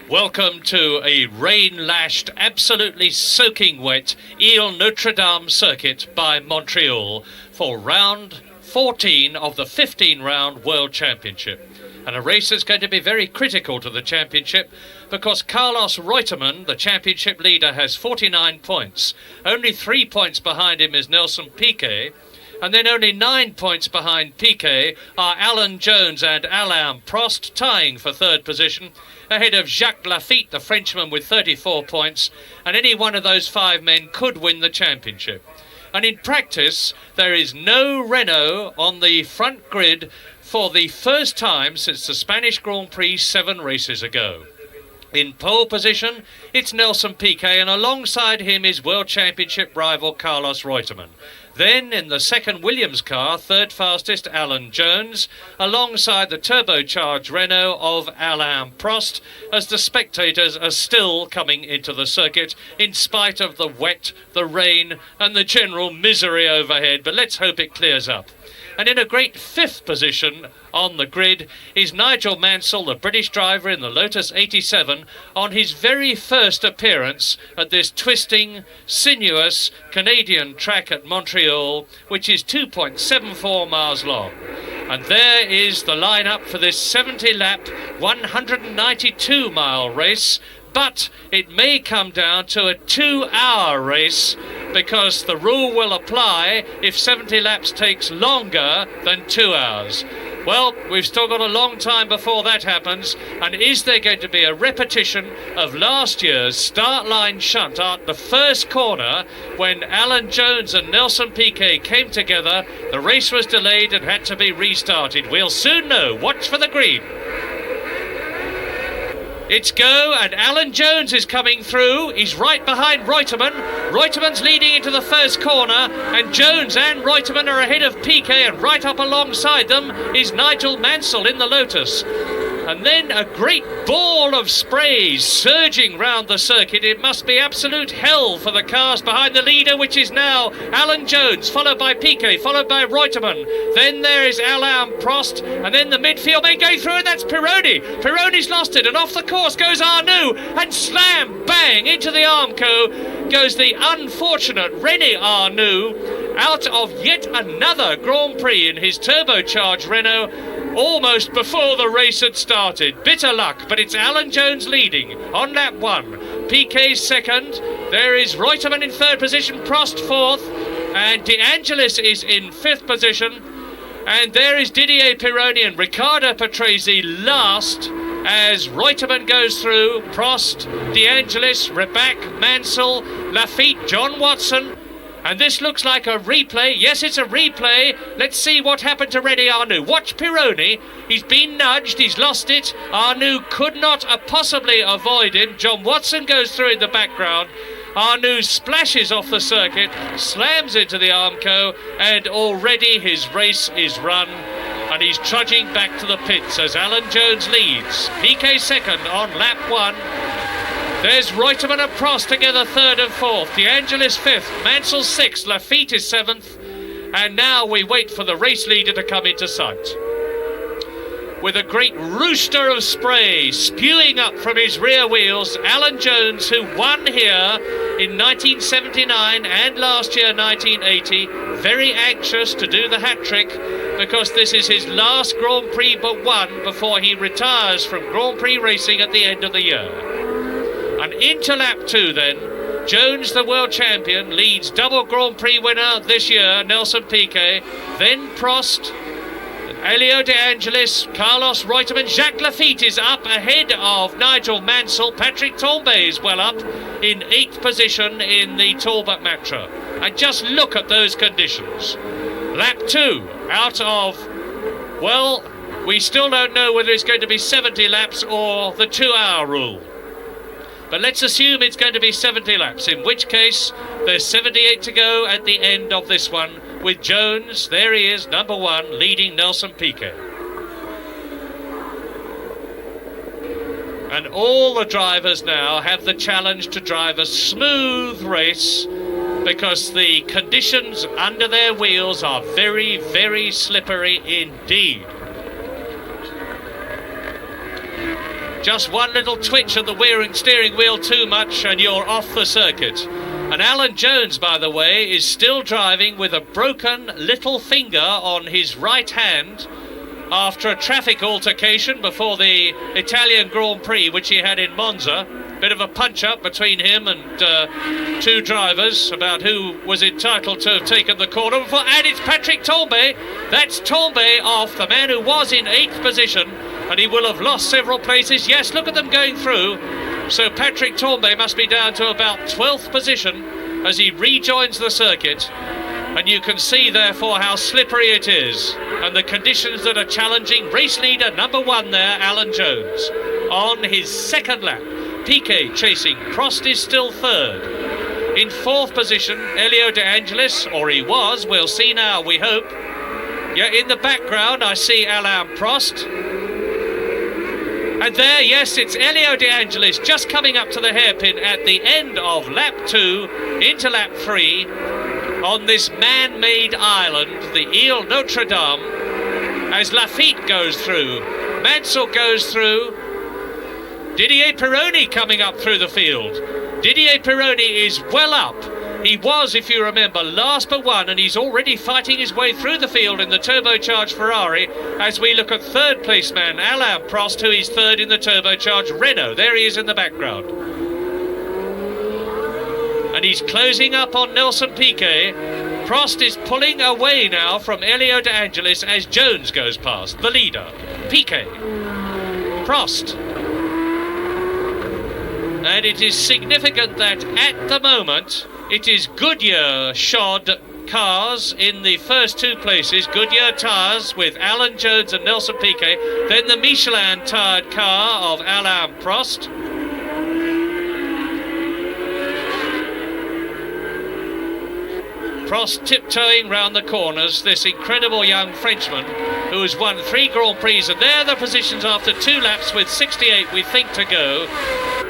Welcome to a rain-lashed, absolutely soaking wet Notre-Dame circuit by Montreal for round 14 of the 15-round World Championship. And a race that's going to be very critical to the championship because Carlos Reutemann, the championship leader, has 49 points. Only 3 points behind him is Nelson Piquet. And then only 9 points behind Piquet are Alan Jones and Alain Prost, tying for third position, ahead of Jacques Laffite, the Frenchman, with 34 points, and any one of those 5 men could win the championship. And in practice, there is no Renault on the front grid for the first time since the Spanish Grand Prix 7 races ago. In pole position, it's Nelson Piquet, and alongside him is World Championship rival Carlos Reutemann. Then, in the second Williams car, third fastest Alan Jones, alongside the turbocharged Renault of Alain Prost, as the spectators are still coming into the circuit, in spite of the wet, the rain, and the general misery overhead. But let's hope it clears up. And in a great fifth position on the grid is Nigel Mansell, the British driver in the Lotus 87, on his very first appearance at this twisting, sinuous Canadian track at Montreal, which is 2.74 miles long. And there is the lineup for this 70-lap, 192-mile race. But it may come down to a 2-hour race because the rule will apply if 70 laps takes longer than 2 hours. Well, we've still got a long time before that happens, and is there going to be a repetition of last year's start line shunt at the first corner when Alan Jones and Nelson Piquet came together? The race was delayed and had to be restarted. We'll soon know. Watch for the green. It's go, and Alan Jones is coming through. He's right behind Reutemann. Reutemann's leading into the first corner, and Jones and Reutemann are ahead of Piquet, and right up alongside them is Nigel Mansell in the Lotus. And then a great ball of spray surging round the circuit. It must be absolute hell for the cars behind the leader, which is now Alan Jones, followed by Piquet, followed by Reutemann. Then there is Alain Prost, and then the midfield may go through, and that's Pironi. Pironi's lost it, and off the course goes Arnoux, and slam, bang, into the Armco goes the unfortunate René Arnoux, out of yet another Grand Prix in his turbocharged Renault, almost before the race had started. Bitter luck, but it's Alan Jones leading on lap 1. Piquet second. There is Reutemann in third position, Prost fourth, and De Angelis is in fifth position. And there is Didier Pironi and Riccardo Patrese last as Reutemann goes through. Prost, De Angelis, Rebac, Mansell, Laffite, John Watson. And this looks like a replay. Yes, it's a replay. Let's see what happened to René Arnoux. Watch Pironi. He's been nudged. He's lost it. Arnoux could not possibly avoid him. John Watson goes through in the background. Arnoux splashes off the circuit, slams into the Armco, and already his race is run. And he's trudging back to the pits as Alan Jones leads. Piquet second on lap 1. There's Reutemann and Prost together third and fourth. De Angelis fifth, Mansell sixth, Laffite is seventh. And now we wait for the race leader to come into sight. With a great rooster of spray spewing up from his rear wheels, Alan Jones, who won here in 1979 and last year 1980, very anxious to do the hat-trick because this is his last Grand Prix but one before he retires from Grand Prix racing at the end of the year. And into lap 2 then, Jones, the world champion, leads double Grand Prix winner this year, Nelson Piquet, then Prost, Elio De Angelis, Carlos Reutemann, Jacques Laffite is up ahead of Nigel Mansell. Patrick Tambay is well up in 8th position in the Talbot Matra. And just look at those conditions. Lap 2 out of, well, we still don't know whether it's going to be 70 laps or the 2-hour rule. But let's assume it's going to be 70 laps, in which case there's 78 to go at the end of this one, with Jones, there he is, number 1, leading Nelson Piquet. And all the drivers now have the challenge to drive a smooth race because the conditions under their wheels are very, very slippery indeed. Just one little twitch of the steering wheel too much and you're off the circuit. And Alan Jones, by the way, is still driving with a broken little finger on his right hand after a traffic altercation before the Italian Grand Prix, which he had in Monza. Bit of a punch-up between him and two drivers about who was entitled to have taken the corner. And it's Patrick Tambay. That's Tambay off, the man who was in 8th position, and he will have lost several places. Yes, look at them going through. So Patrick Tambay must be down to about 12th position as he rejoins the circuit. And you can see, therefore, how slippery it is and the conditions that are challenging. Race leader number 1 there, Alan Jones, on his second lap. Piquet chasing. Prost is still 3rd. In 4th position, Elio De Angelis, or he was, we'll see now, we hope. Yeah, in the background, I see Alain Prost. And there, yes, it's Elio De Angelis just coming up to the hairpin at the end of lap 2 into lap 3 on this man-made island, the Ile Notre-Dame, as Laffite goes through. Mansell goes through. Didier Pironi coming up through the field. Didier Pironi is well up. He was, if you remember, last but one, and he's already fighting his way through the field in the turbocharged Ferrari as we look at 3rd place man Alain Prost, who is 3rd in the turbocharged Renault. There he is in the background. And he's closing up on Nelson Piquet. Prost is pulling away now from Elio De Angelis as Jones goes past, the leader. Piquet. Prost. And it is significant that at the moment it is Goodyear shod cars in the first 2 places. Goodyear tyres with Alan Jones and Nelson Piquet. Then the Michelin tyred car of Alain Prost. Prost tiptoeing round the corners, this incredible young Frenchman who has won 3 Grand Prix, and there are the positions after 2 laps with 68 we think to go.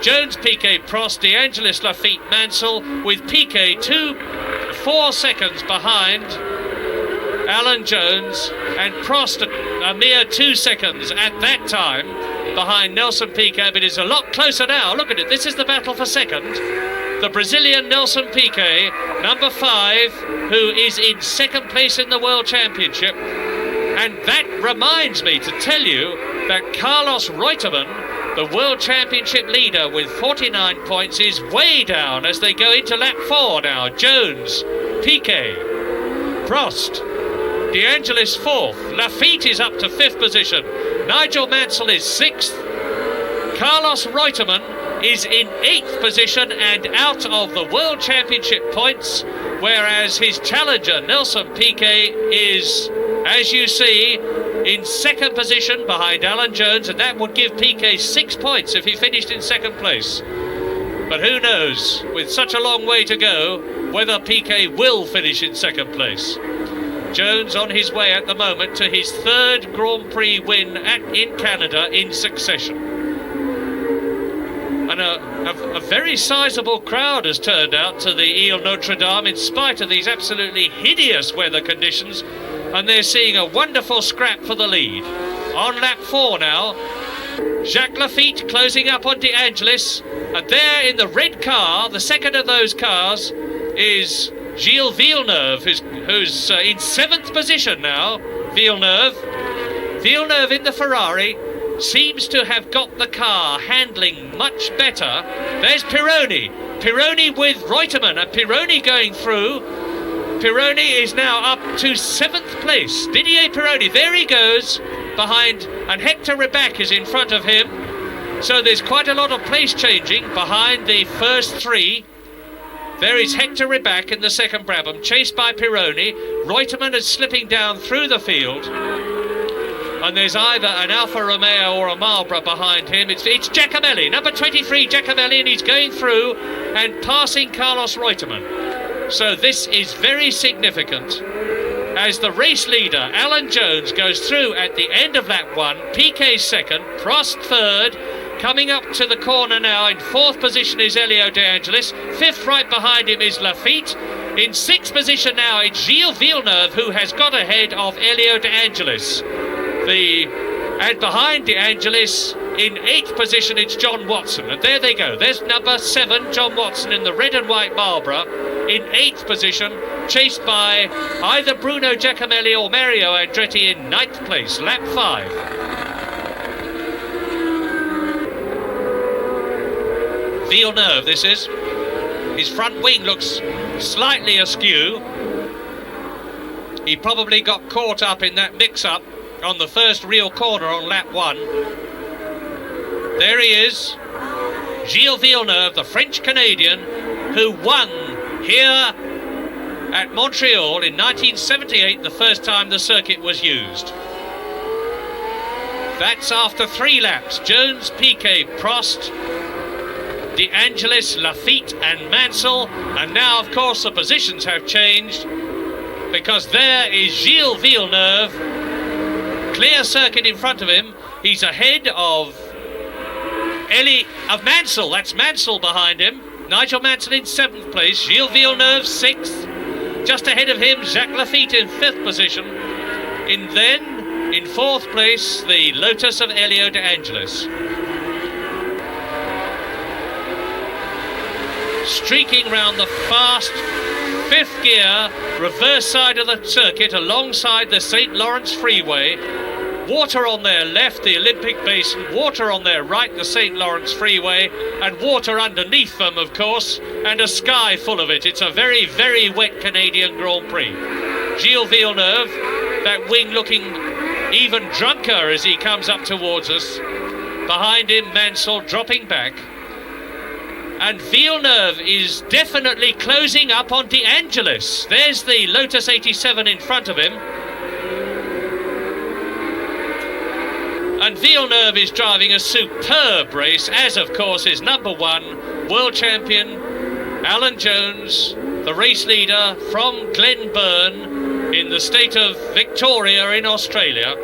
Jones, Piquet, Prost, De Angelis, Laffite, Mansell, with Piquet 4 seconds behind Alan Jones, and Prost a mere 2 seconds at that time behind Nelson Piquet, but it's a lot closer now. Look at it, this is the battle for second. The Brazilian Nelson Piquet, number 5, who is in 2nd place in the World Championship. And that reminds me to tell you that Carlos Reutemann, the World Championship leader with 49 points, is way down as they go into lap 4 now. Jones, Piquet, Prost, De Angelis 4th, Laffite is up to 5th position, Nigel Mansell is 6th, Carlos Reutemann is in 8th position and out of the World Championship points, whereas his challenger Nelson Piquet is, as you see, in 2nd position behind Alan Jones, and that would give Piquet 6 points if he finished in 2nd place. But who knows, with such a long way to go, whether Piquet will finish in 2nd place. Jones on his way at the moment to his 3rd Grand Prix win in Canada in succession. And a very sizable crowd has turned out to the Ile Notre-Dame in spite of these absolutely hideous weather conditions, and they're seeing a wonderful scrap for the lead. On lap 4 now, Jacques Laffite closing up on De Angelis, and there in the red car, the second of those cars, is Gilles Villeneuve, who's in 7th position now. Villeneuve in the Ferrari seems to have got the car handling much better. There's Pironi with Reutemann, and Pironi going through. Pironi is now up to 7th place. Didier Pironi, there he goes behind, and Hector Rebaque is in front of him. So there's quite a lot of place changing behind the first 3. There is Hector Rebaque in the 2nd Brabham, chased by Pironi. Reutemann is slipping down through the field. And there's either an Alfa Romeo or a Marlboro behind him. It's Giacomelli, number 23 Giacomelli, and he's going through and passing Carlos Reutemann. So this is very significant as the race leader, Alan Jones, goes through at the end of lap 1. Piquet 2nd, Prost 3rd. Coming up to the corner now, in 4th position is Elio De Angelis. 5th right behind him is Laffite. In 6th position now, it's Gilles Villeneuve, who has got ahead of Elio De Angelis. And behind De Angelis In 8th position, it's John Watson. And there they go. There's number 7, John Watson, in the red and white Marlborough. In 8th position, chased by either Bruno Giacomelli or Mario Andretti in 9th place, lap 5. Villeneuve, this is. His front wing looks slightly askew. He probably got caught up in that mix-up on the first real corner on lap 1. There he is, Gilles Villeneuve, the French-Canadian, who won here at Montreal in 1978, the first time the circuit was used. That's after 3 laps. Jones, Piquet, Prost, De Angelis, Laffite and Mansell. And now, of course, the positions have changed, because there is Gilles Villeneuve, clear circuit in front of him. He's ahead of Mansell. That's Mansell behind him. Nigel Mansell in 7th place. Gilles Villeneuve 6th. Just ahead of him, Jacques Laffite in 5th position. Then, in 4th place, the Lotus of Elio De Angelis. Streaking round the fast 5th gear, reverse side of the circuit, alongside the St. Lawrence Freeway. Water on their left, the Olympic Basin, water on their right, the St. Lawrence Freeway, and water underneath them, of course, and a sky full of it. It's a very, very wet Canadian Grand Prix. Gilles Villeneuve, that wing looking even drunker as he comes up towards us. Behind him, Mansell dropping back. And Villeneuve is definitely closing up on De Angelis. There's the Lotus 87 in front of him. And Villeneuve is driving a superb race, as of course is number 1, world champion Alan Jones, the race leader from Glenburn in the state of Victoria in Australia.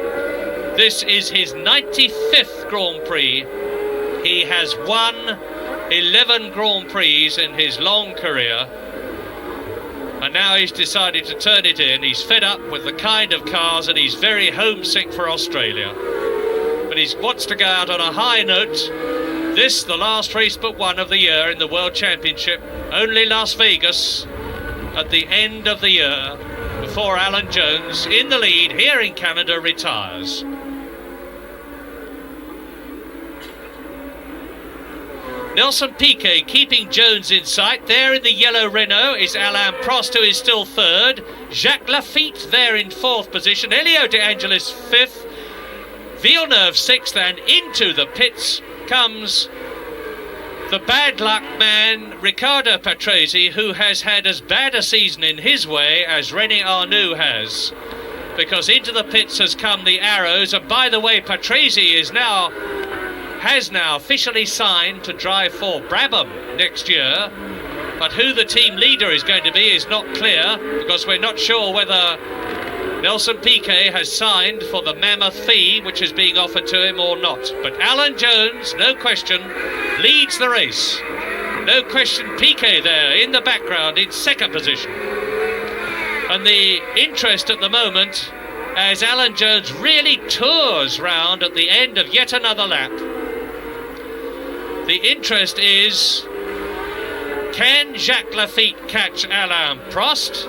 This is his 95th Grand Prix. He has won 11 Grand Prix in his long career, and now he's decided to turn it in. He's fed up with the kind of cars, and he's very homesick for Australia. But he wants to go out on a high note. This, the last race but one of the year in the World Championship. Only Las Vegas at the end of the year before Alan Jones, in the lead here in Canada, retires. Nelson Piquet keeping Jones in sight. There in the yellow Renault is Alain Prost, who is still 3rd. Jacques Laffite there in 4th position. Elio De Angelis 5th. Villeneuve 6th, and into the pits comes the bad luck man, Riccardo Patrese, who has had as bad a season in his way as René Arnoux has. Because into the pits has come the Arrows, and by the way, Patrese has now officially signed to drive for Brabham next year. But who the team leader is going to be is not clear, because we're not sure whether Nelson Piquet has signed for the mammoth fee which is being offered to him or not. But Alan Jones, no question, leads the race. No question, Piquet there in the background in 2nd position. And the interest at the moment, as Alan Jones really tours round at the end of yet another lap, the interest is, can Jacques Laffite catch Alain Prost?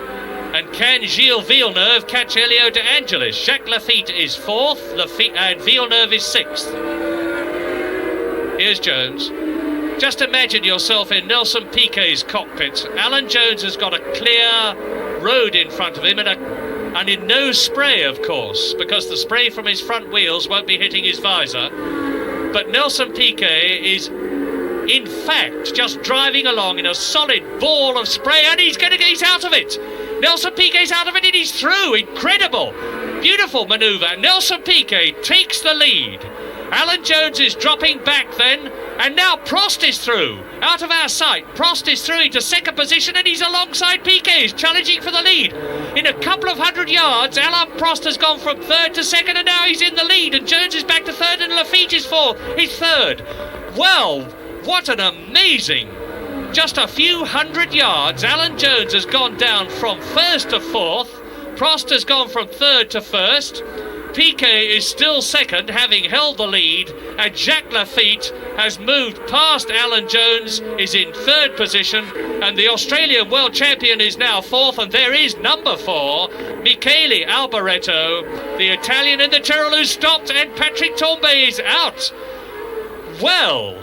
And can Gilles Villeneuve catch Elio De Angelis? Jacques Laffite is 4th, and Villeneuve is 6th. Here's Jones. Just imagine yourself in Nelson Piquet's cockpit. Alan Jones has got a clear road in front of him, and in no spray, of course, because the spray from his front wheels won't be hitting his visor. But Nelson Piquet is, in fact, just driving along in a solid ball of spray, and he's out of it. Nelson Piquet's out of it, and he's through. Incredible. Beautiful manoeuvre. Nelson Piquet takes the lead. Alan Jones is dropping back then, and now Prost is through. Out of our sight, Prost is through into 2nd position, and he's alongside Piquet. He's challenging for the lead. In a couple of 100 yards, Alain Prost has gone from 3rd to 2nd, and now he's in the lead, and Jones is back to 3rd, and Laffite is 4th. He's 3rd. Well, what an amazing... Just a few 100 yards, Alan Jones has gone down from 1st to 4th. Prost has gone from 3rd to 1st. Piquet is still second, having held the lead, and Jacques Laffite has moved past Alan Jones, is in third position, and the Australian world champion is now fourth, and there is number 4, Michele Alboreto, the Italian in the Tyrrell who stopped, and Patrick Tambay is out. Well,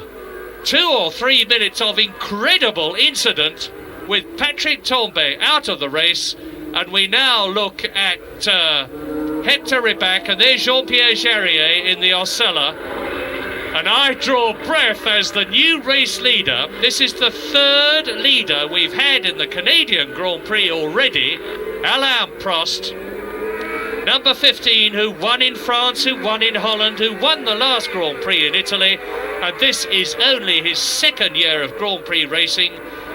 2 or 3 minutes of incredible incident with Patrick Tambay out of the race, and we now look at Hector Ribac, and there's Jean-Pierre Jarier in the Osella, and I draw breath as the new race leader. This is the third leader we've had in the Canadian Grand Prix already, Alain Prost, number 15, who won in France, who won in Holland, who won the last Grand Prix in Italy, and this is only his second year of Grand Prix racing,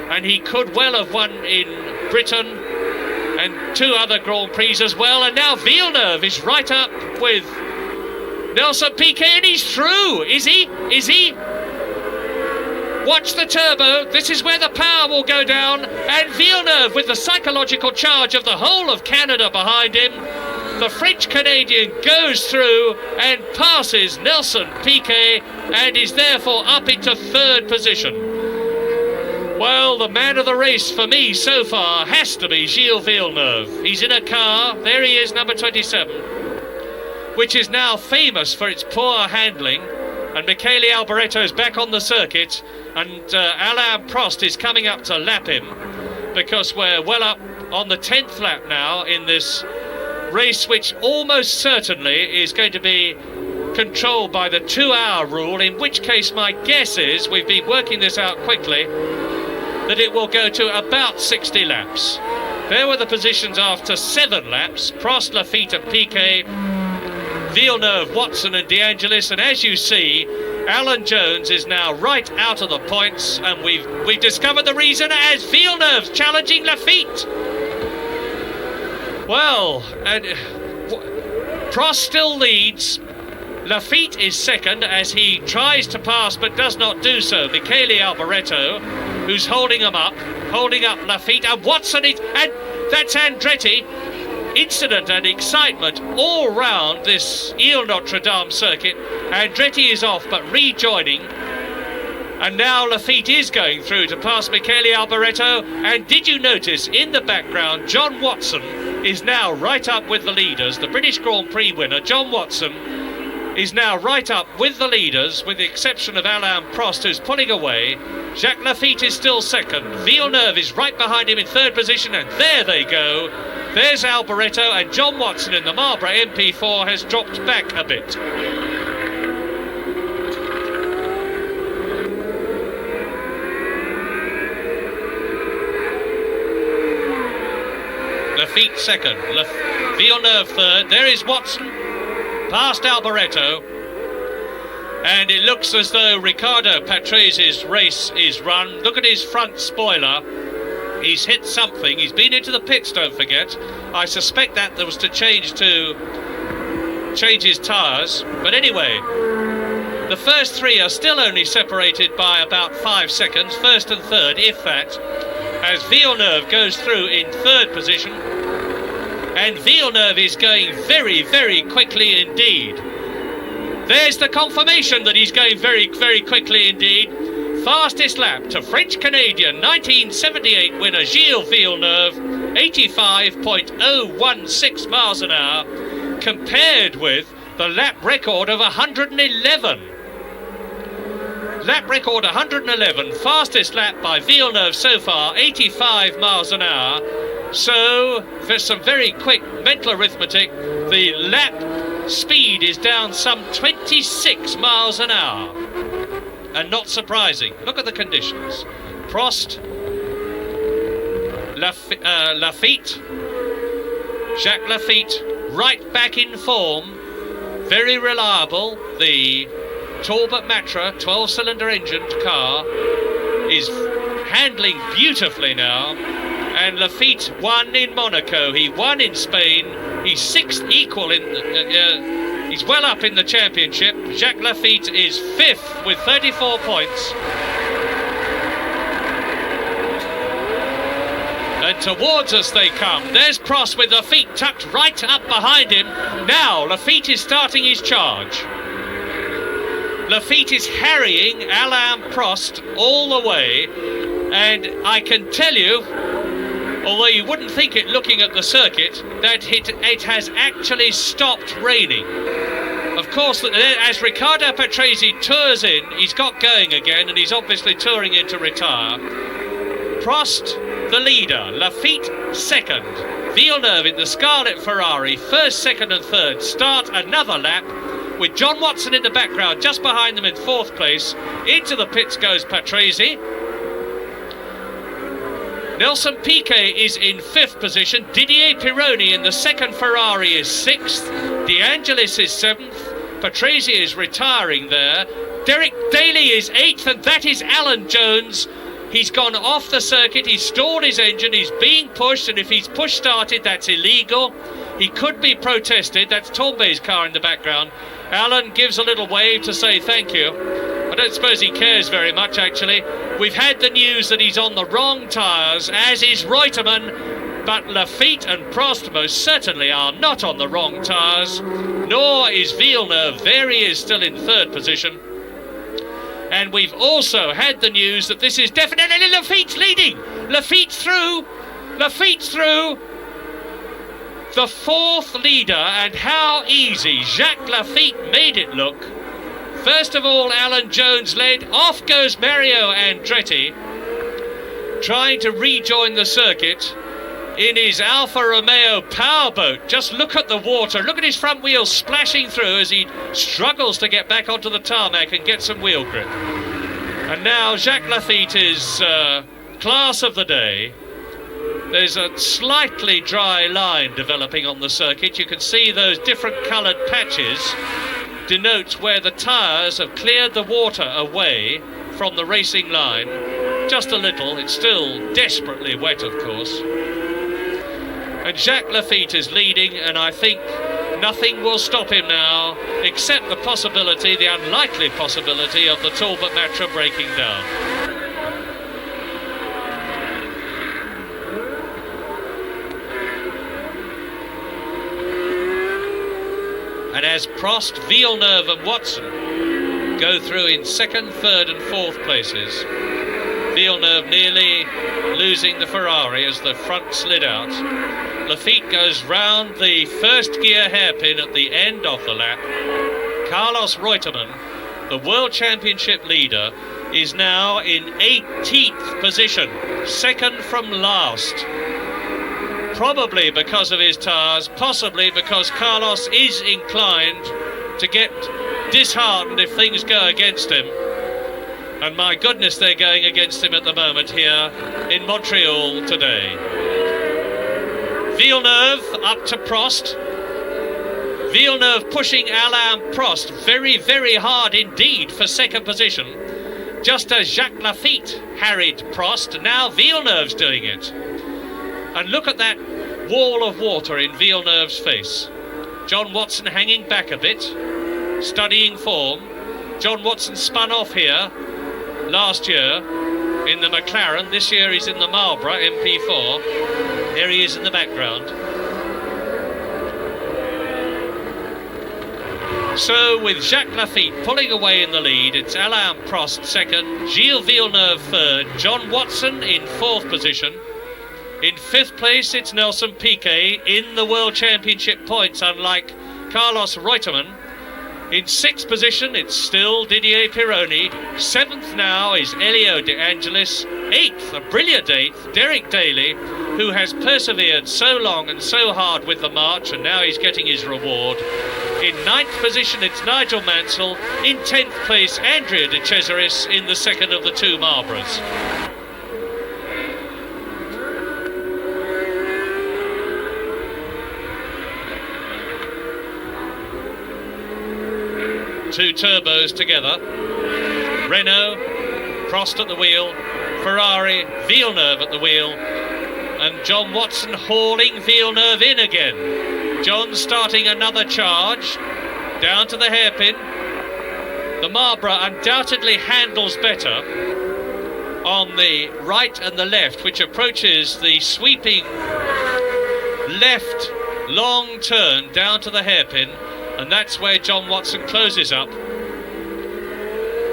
and he could well have won in Britain and 2 other Grand Prix as well. And now Villeneuve is right up with Nelson Piquet, and he's through. Is he? Watch the turbo. This is where the power will go down, and Villeneuve, with the psychological charge of the whole of Canada behind him, the French-Canadian goes through and passes Nelson Piquet, and is therefore up into third position. Well, the man of the race for me so far has to be Gilles Villeneuve. He's in a car. There he is, number 27, which is now famous for its poor handling. And Michele Alboreto is back on the circuit, and Alain Prost is coming up to lap him, because we're well up on the 10th lap now in this race, which almost certainly is going to be controlled by the 2-hour rule, in which case my guess is, we've been working this out quickly, that it will go to about 60 laps. There were the positions after 7 laps: Prost, Laffite and Piquet, Villeneuve, Watson and De Angelis, and as you see, Alan Jones is now right out of the points, and we've discovered the reason, as Villeneuve challenging Laffite. Well, and Prost still leads. Laffite is second as he tries to pass but does not do so. Michele Alboreto, who's holding up Laffite, and Watson is, and that's Andretti. Incident and excitement all round this Notre-Dame circuit. Andretti is off but rejoining, and now Laffite is going through to pass Michele Alboreto. And did you notice in the background, John Watson is now right up with the leaders. The British Grand Prix winner, John Watson, is now right up with the leaders, with the exception of Alain Prost, who's pulling away. Jacques Laffite is still second. Villeneuve is right behind him in third position, and there they go. There's Alboreto, and John Watson in the Marlboro MP4 has dropped back a bit. Laffite second, Villeneuve third. There is Watson past Alboreto, and it looks as though Ricardo Patrese's race is run. Look at his front spoiler. He's hit something. He's been into the pits, don't forget. I suspect that there was to change his tyres. But anyway, the first 3 are still only separated by about 5 seconds, first and third, if that, as Villeneuve goes through in third position. And Villeneuve is going very, very quickly indeed. There's the confirmation that he's going very, very quickly indeed. Fastest lap to French-Canadian 1978 winner Gilles Villeneuve, 85.016 miles an hour, compared with the lap record of 111. Lap record 111, fastest lap by Villeneuve so far, 85 miles an hour. So, for some very quick mental arithmetic, the lap speed is down some 26 miles an hour. And not surprising. Look at the conditions. Prost, Laffite, Jacques Laffite, right back in form, very reliable. The Talbot Matra 12-cylinder engined car is handling beautifully now. And Laffite won in Monaco. He won in Spain. He's 6th equal in. He's well up in the championship. Jacques Laffite is 5th with 34 points. And Towards us they come. There's Prost with Laffite tucked right up behind him. Now Laffite is starting his charge. Laffite is harrying Alain Prost all the way, and I can tell you, although you wouldn't think it looking at the circuit, that it has actually stopped raining. Of course, as Riccardo Patrese tours in, he's got going again, and he's obviously touring in to retire. Prost, the leader. Laffite, second. Villeneuve in the Scarlet Ferrari, first, second and third. Start another lap with John Watson in the background, just behind them in fourth place. Into the pits goes Patrese. Nelson Piquet is in fifth position. Didier Pironi in the second Ferrari is sixth. De Angelis is seventh. Patrese is retiring there. Derek Daly is eighth, and that is Alan Jones. He's gone off the circuit, he's stalled his engine, he's being pushed, and if he's push started, that's illegal. He could be protested. That's Tombé's car in the background. Alan gives a little wave to say thank you. I don't suppose he cares very much, actually. We've had the news that he's on the wrong tyres, as is Reutemann, but Laffite and Prost most certainly are not on the wrong tyres, nor is Villeneuve. There he is, still in third position. And we've also had the news that this is definitely Laffite leading. Laffite's through. Laffite's through. The fourth leader, and how easy Jacques Laffite made it look. First of all, Alan Jones led. Off goes Mario Andretti, trying to rejoin the circuit in his Alfa Romeo powerboat. Just look at the water. Look at his front wheels splashing through as he struggles to get back onto the tarmac and get some wheel grip. And now Jacques Laffite is class of the day. There's a slightly dry line developing on the circuit. You can see those different coloured patches denote where the tyres have cleared the water away from the racing line. Just a little. It's still desperately wet, of course. And Jacques Laffite is leading, and I think nothing will stop him now, except the possibility, the unlikely possibility, of the Talbot Matra breaking down. And as Prost, Villeneuve and Watson go through in second, third and fourth places, Villeneuve nearly losing the Ferrari as the front slid out. Laffite goes round the first gear hairpin at the end of the lap. Carlos Reutemann, the World Championship leader, is now in 18th position, second from last. Probably because of his tyres, possibly because Carlos is inclined to get disheartened if things go against him. And my goodness, they're going against him at the moment here in Montreal today. Villeneuve up to Prost. Villeneuve pushing Alain Prost very, very hard indeed for second position. Just as Jacques Laffite harried Prost, now Villeneuve's doing it. And look at that wall of water in Villeneuve's face. John Watson hanging back a bit, studying form. John Watson spun off here last year in the McLaren. This year he's in the Marlboro MP4. There he is in the background. So with Jacques Laffite pulling away in the lead, it's Alain Prost second, Gilles Villeneuve third, John Watson in fourth position. In fifth place, it's Nelson Piquet in the World Championship points, unlike Carlos Reutemann. In sixth position, it's still Didier Pironi. Seventh now is Elio De Angelis. Eighth, a brilliant eighth, Derek Daly, who has persevered so long and so hard with the march, and now he's getting his reward. In ninth position, it's Nigel Mansell. In 10th place, Andrea De Cesaris in the second of the two Marlboros. Two turbos together. Renault, Prost at the wheel, Ferrari, Villeneuve at the wheel, and John Watson hauling Villeneuve in again. John starting another charge down to the hairpin. The Marlboro undoubtedly handles better. on the right and the left, which approaches the sweeping left long turn down to the hairpin, and that's where John Watson closes up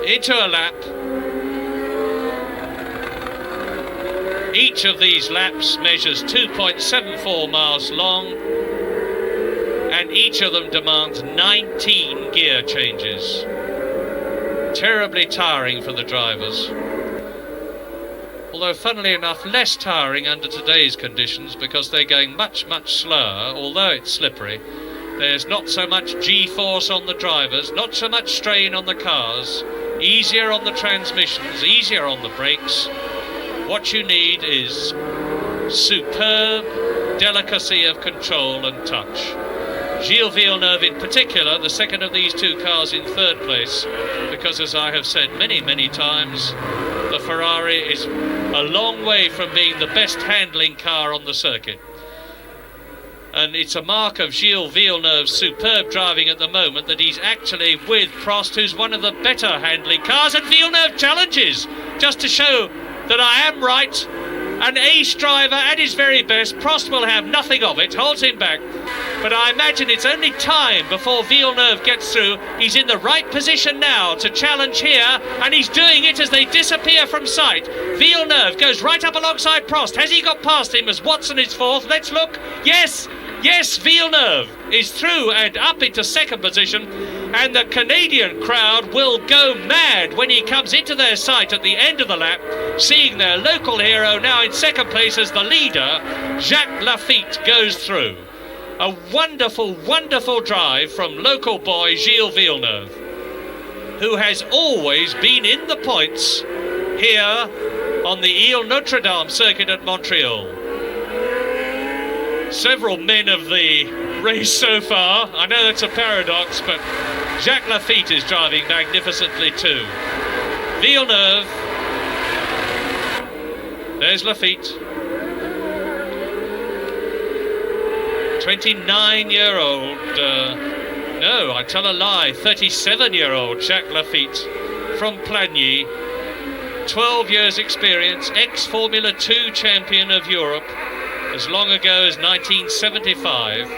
into a lap. Each of these laps measures 2.74 miles long, and each of them demands 19 gear changes. Terribly tiring for the drivers. Although, funnily enough, less tiring under today's conditions because they're going much, much slower, although it's slippery. There's not so much G-force on the drivers, not so much strain on the cars, easier on the transmissions, easier on the brakes. What you need is superb delicacy of control and touch. Gilles Villeneuve in particular, the second of these two cars in third place, because as I have said many, many times, the Ferrari is a long way from being the best handling car on the circuit. And it's a mark of Gilles Villeneuve's superb driving at the moment that he's actually with Prost, who's one of the better handling cars, and Villeneuve challenges, just to show that I am right. An ace driver at his very best. Prost will have nothing of it, holds him back. But I imagine it's only time before Villeneuve gets through. He's in the right position now to challenge here, and he's doing it as they disappear from sight. Villeneuve goes right up alongside Prost. Has he got past him as Watson is fourth? Let's look. Yes, Villeneuve is through and up into second position, and the Canadian crowd will go mad when he comes into their sight at the end of the lap, seeing their local hero now in second place as the leader, Jacques Laffite, goes through. A wonderful, wonderful drive from local boy Gilles Villeneuve, who has always been in the points here on the Notre-Dame circuit at Montreal. Several men of the race so far. I know that's a paradox, but Jacques Laffite is driving magnificently too. Villeneuve. There's Laffite. 29-year-old, no, I tell a lie, 37-year-old Jacques Laffite from Plagny. 12 years experience, ex-Formula 2 champion of Europe as long ago as 1975,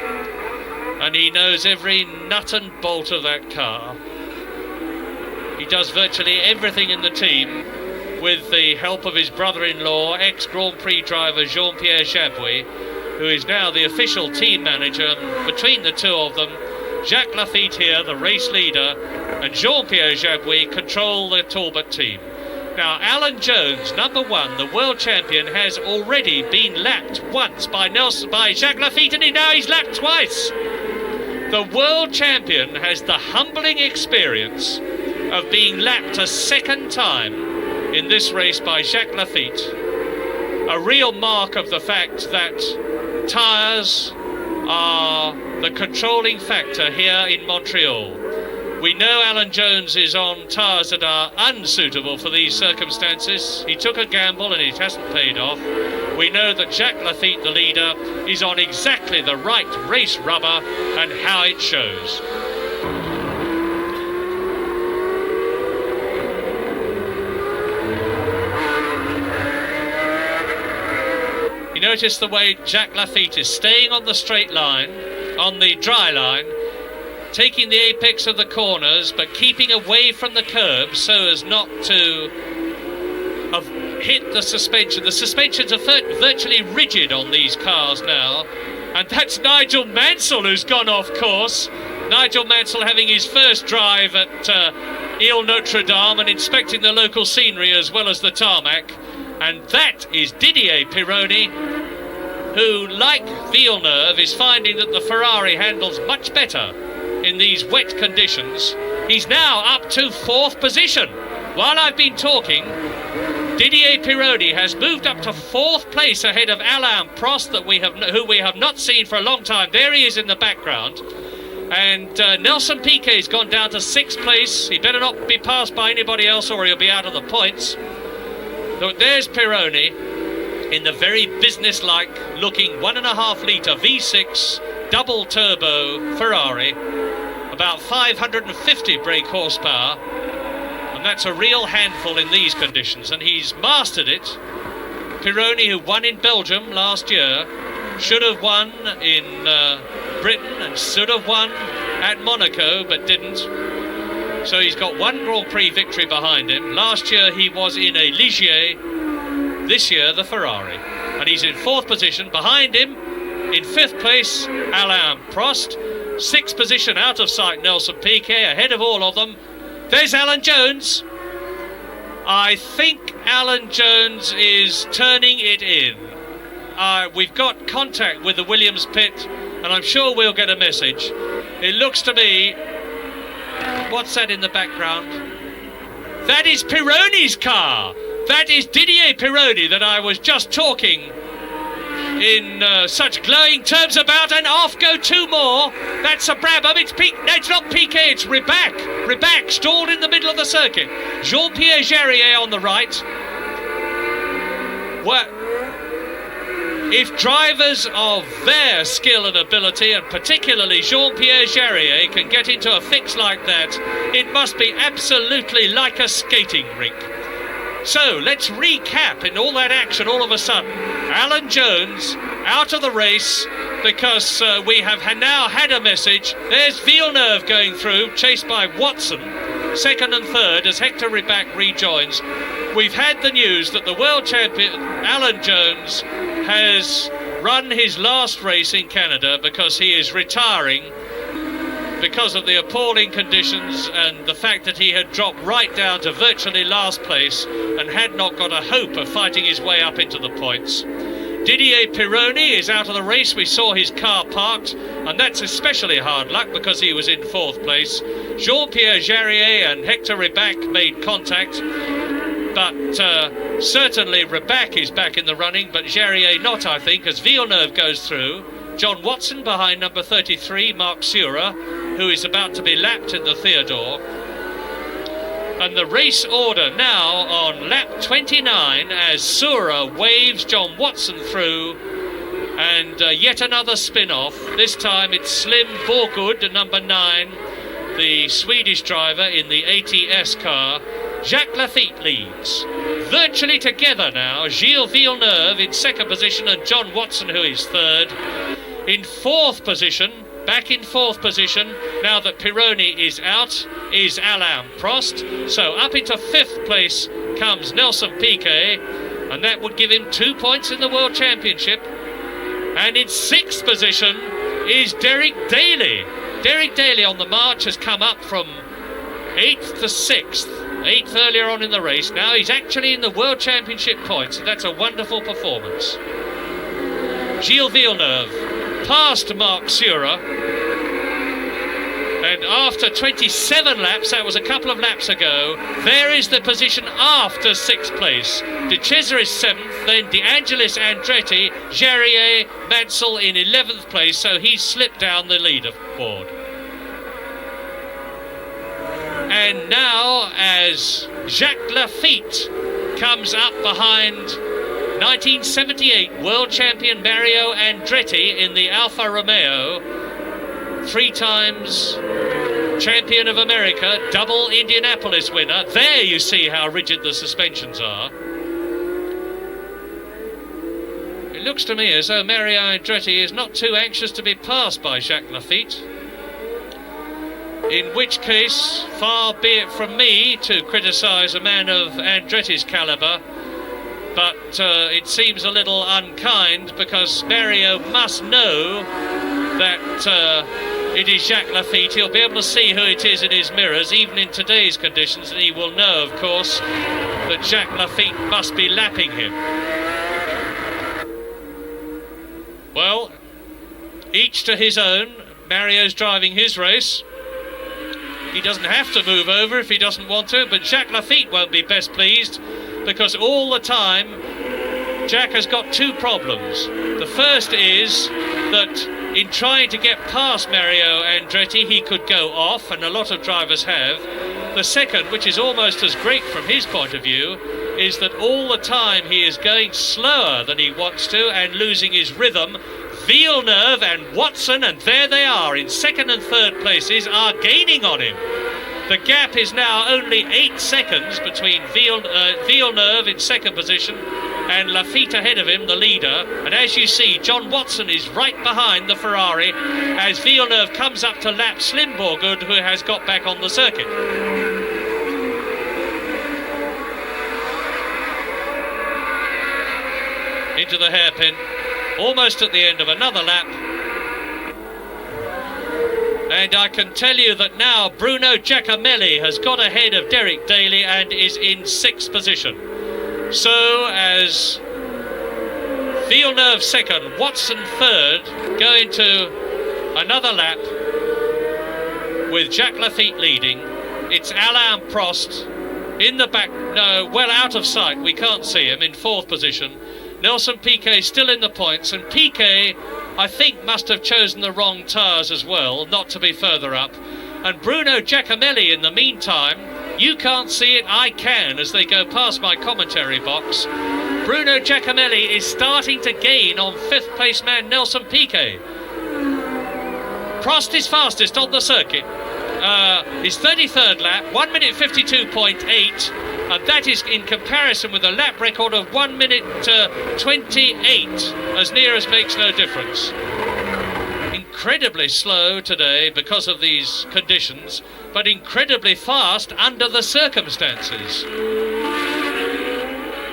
and he knows every nut and bolt of that car. He does virtually everything in the team with the help of his brother-in-law, ex-Grand Prix driver Jean-Pierre Jabouet, who is now the official team manager. And between the two of them, Jacques Laffite here, the race leader, and Jean-Pierre Jabouet control the Talbot team. Now, Alan Jones, number one, the world champion, has already been lapped once by Jacques Laffite, and now he's lapped twice. The world champion has the humbling experience of being lapped a second time in this race by Jacques Laffite. A real mark of the fact that tyres are the controlling factor here in Montreal. We know Alan Jones is on tyres that are unsuitable for these circumstances. He took a gamble and it hasn't paid off. We know that Jacques Laffite, the leader, is on exactly the right race rubber, and how it shows. You notice the way Jacques Laffite is staying on the straight line, on the dry line, taking the apex of the corners but keeping away from the curbs so as not to hit the suspension. The suspensions are virtually rigid on these cars now, and that's Nigel Mansell who's gone off course. Nigel Mansell having his first drive at Notre-Dame and inspecting the local scenery as well as the tarmac, and that is Didier Pironi, who, like Villeneuve, is finding that the Ferrari handles much better in these wet conditions. He's now up to fourth position. While I've been talking, Didier Pironi has moved up to fourth place ahead of Alain Prost, who we have not seen for a long time. There he is in the background. And Nelson Piquet's gone down to sixth place. He better not be passed by anybody else or he'll be out of the points. So there's Pironi in the very business-like looking 1.5 litre V6 double turbo Ferrari, about 550 brake horsepower. And that's a real handful in these conditions, and he's mastered it. Pironi, who won in Belgium last year, should have won in Britain and should have won at Monaco, but didn't. So he's got one Grand Prix victory behind him. Last year he was in a Ligier, this year the Ferrari. And he's in 4th position. Behind him, in 5th place, Alain Prost. 6th position, out of sight, Nelson Piquet, ahead of all of them. There's Alan Jones. I think Alan Jones is turning it in. We've got contact with the Williams pit, and I'm sure we'll get a message. It looks to me... What's that in the background? That is Pironi's car. That is Didier Pironi that I was just talking in such glowing terms about, and off go 2 more. That's a Brabham. It's not Piquet, it's Ribac. Ribac stalled in the middle of the circuit. Jean-Pierre Jarier on the right. Well, if drivers of their skill and ability, and particularly Jean-Pierre Jarier, can get into a fix like that, it must be absolutely like a skating rink. So let's recap in all that action all of a sudden. Alan Jones out of the race because we have now had a message. There's Villeneuve going through, chased by Watson, 2nd and 3rd as Hector Ribac rejoins. We've had the news that the world champion Alan Jones has run his last race in Canada because he is retiring because of the appalling conditions and the fact that he had dropped right down to virtually last place and had not got a hope of fighting his way up into the points. Didier Pironi is out of the race. We saw his car parked, and that's especially hard luck because he was in 4th place. Jean-Pierre Jarier and Hector Ribac made contact, but certainly Ribac is back in the running, but Jarier not, I think, as Villeneuve goes through. John Watson behind number 33, Mark Sura, who is about to be lapped in the Theodore. And the race order now on lap 29 as Sura waves John Watson through, and yet another spin-off. This time it's Slim Borgud, number 9, the Swedish driver in the ATS car. Jacques Laffite leads. Virtually together now, Gilles Villeneuve in 2nd position and John Watson, who is 3rd. In 4th position, back in 4th position, now that Pironi is out, is Alain Prost. So up into 5th place comes Nelson Piquet, and that would give him 2 points in the World Championship. And in 6th position is Derek Daly. Derek Daly on the march has come up from 8th to 6th. 8th earlier on in the race. Now he's actually in the World Championship points, and that's a wonderful performance. Gilles Villeneuve past Mark Sura, and after 27 laps, that was a couple of laps ago, there is the position after 6th place. De Cesaris 7th, then De Angelis Andretti, Jarier, Mansell in 11th place, so he's slipped down the leaderboard. And now, as Jacques Laffite comes up behind 1978 world champion Mario Andretti in the Alfa Romeo, 3 times champion of America, double Indianapolis winner. There you see how rigid the suspensions are. It looks to me as though Mario Andretti is not too anxious to be passed by Jacques Laffite. In which case, far be it from me to criticise a man of Andretti's calibre, but it seems a little unkind because Mario must know that it is Jacques Laffite. He'll be able to see who it is in his mirrors, even in today's conditions, and he will know, of course, that Jacques Laffite must be lapping him. Well, each to his own. Mario's driving his race. He doesn't have to move over if he doesn't want to, but Jacques Laffite won't be best pleased because all the time Jack has got 2 problems. The first is that in trying to get past Mario Andretti he could go off, and a lot of drivers have. The second, which is almost as great from his point of view, is that all the time he is going slower than he wants to and losing his rhythm. Villeneuve and Watson, and there they are in 2nd and 3rd places, are gaining on him. The gap is now only 8 seconds between Villeneuve in second position and Laffite ahead of him, the leader. And as you see, John Watson is right behind the Ferrari as Villeneuve comes up to lap Slimborgud, who has got back on the circuit. Into the hairpin, almost at the end of another lap. And I can tell you that now Bruno Giacomelli has got ahead of Derek Daly and is in 6th position. So as Villeneuve second, Watson third, go into another lap with Jacques Laffite leading. It's Alain Prost in the back, no, well out of sight, we can't see him, in 4th position. Nelson Piquet still in the points, and Piquet, I think, must have chosen the wrong tyres as well, not to be further up. And Bruno Giacomelli, in the meantime, you can't see it, I can, as they go past my commentary box. Bruno Giacomelli is starting to gain on 5th place man Nelson Piquet. Prost is fastest on the circuit. His 33rd lap, 1 minute 52.8, and that is in comparison with a lap record of 1 minute 28, as near as makes no difference. Incredibly slow today because of these conditions, but incredibly fast under the circumstances.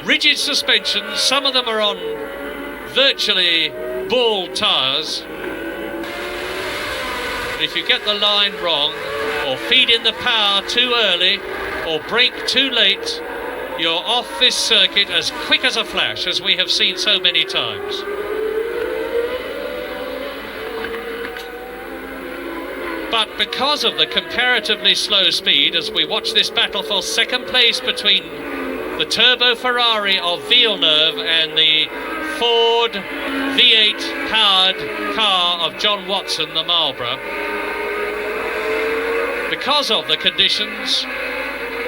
Rigid suspensions, some of them are on virtually ball tyres. If you get the line wrong, or feed in the power too early, or brake too late, you're off this circuit as quick as a flash, as we have seen so many times. But because of the comparatively slow speed, as we watch this battle for second place between the turbo Ferrari of Villeneuve and the Ford V8 powered car of John Watson, the Marlboro, because of the conditions,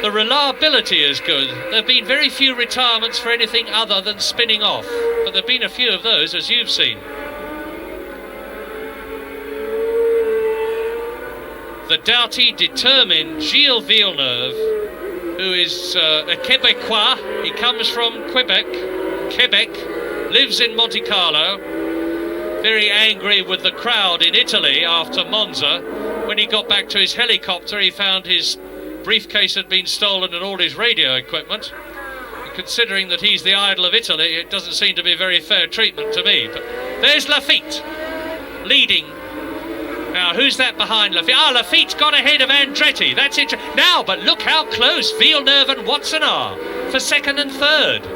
the reliability is good. There have been very few retirements for anything other than spinning off, but there have been a few of those, as you've seen. The doughty, determined Gilles Villeneuve, who is a Quebecois. He comes from Quebec, lives in Monte Carlo, very angry with the crowd in Italy after Monza. When he got back to his helicopter, he found his briefcase had been stolen and all his radio equipment. And considering that he's the idol of Italy, it doesn't seem to be very fair treatment to me. But there's Laffite leading. Now, who's that behind Laffite? Laffite's got ahead of Andretti. That's it. Now, but look how close Villeneuve and Watson are for second and third.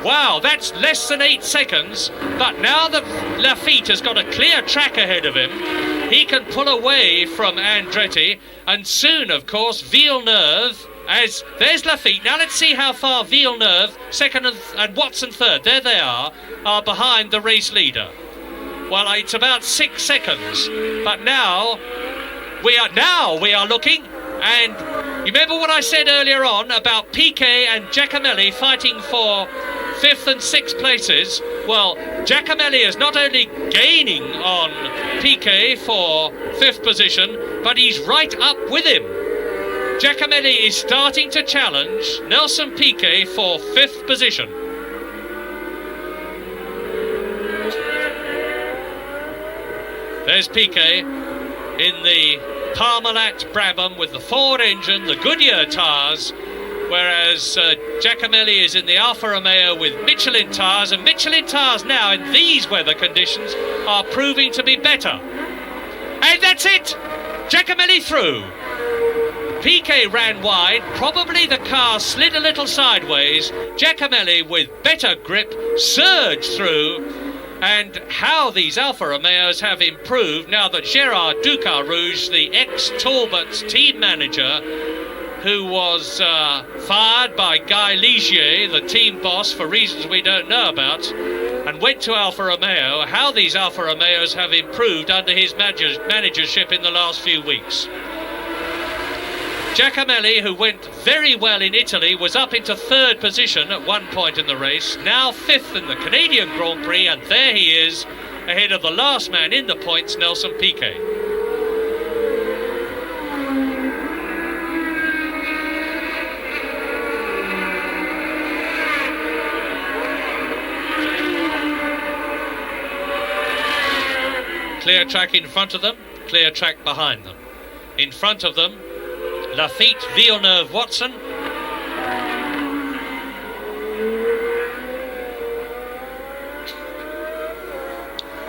Wow, that's less than 8 seconds. But now that Laffite has got a clear track ahead of him, he can pull away from Andretti. And soon, of course, Villeneuve, as there's Laffite. Now let's see how far Villeneuve, second and Watson third, there they are behind the race leader. Well, it's about 6 seconds. But now we are looking, and you remember what I said earlier on about Piquet and Giacomelli fighting for 5th and 6th places? Well, Giacomelli is not only gaining on Piquet for 5th position, but he's right up with him. Giacomelli is starting to challenge Nelson Piquet for 5th position. There's Piquet in the Parmalat Brabham with the Ford engine, the Goodyear tyres, whereas Giacomelli is in the Alfa Romeo with Michelin tyres, and Michelin tyres now in these weather conditions are proving to be better. And that's it! Giacomelli through. Piquet ran wide, probably the car slid a little sideways. Giacomelli with better grip surged through. And how these Alfa Romeos have improved now that Gérard Ducarouge, the ex-Talbot team manager, who was fired by Guy Ligier, the team boss, for reasons we don't know about, and went to Alfa Romeo, how these Alfa Romeos have improved under his managership in the last few weeks. Giacomelli, who went very well in Italy, was up into 3rd position at one point in the race, now 5th in the Canadian Grand Prix, and there he is, ahead of the last man in the points, Nelson Piquet. Clear track in front of them, clear track behind them. In front of them, Laffite, Villeneuve, Watson.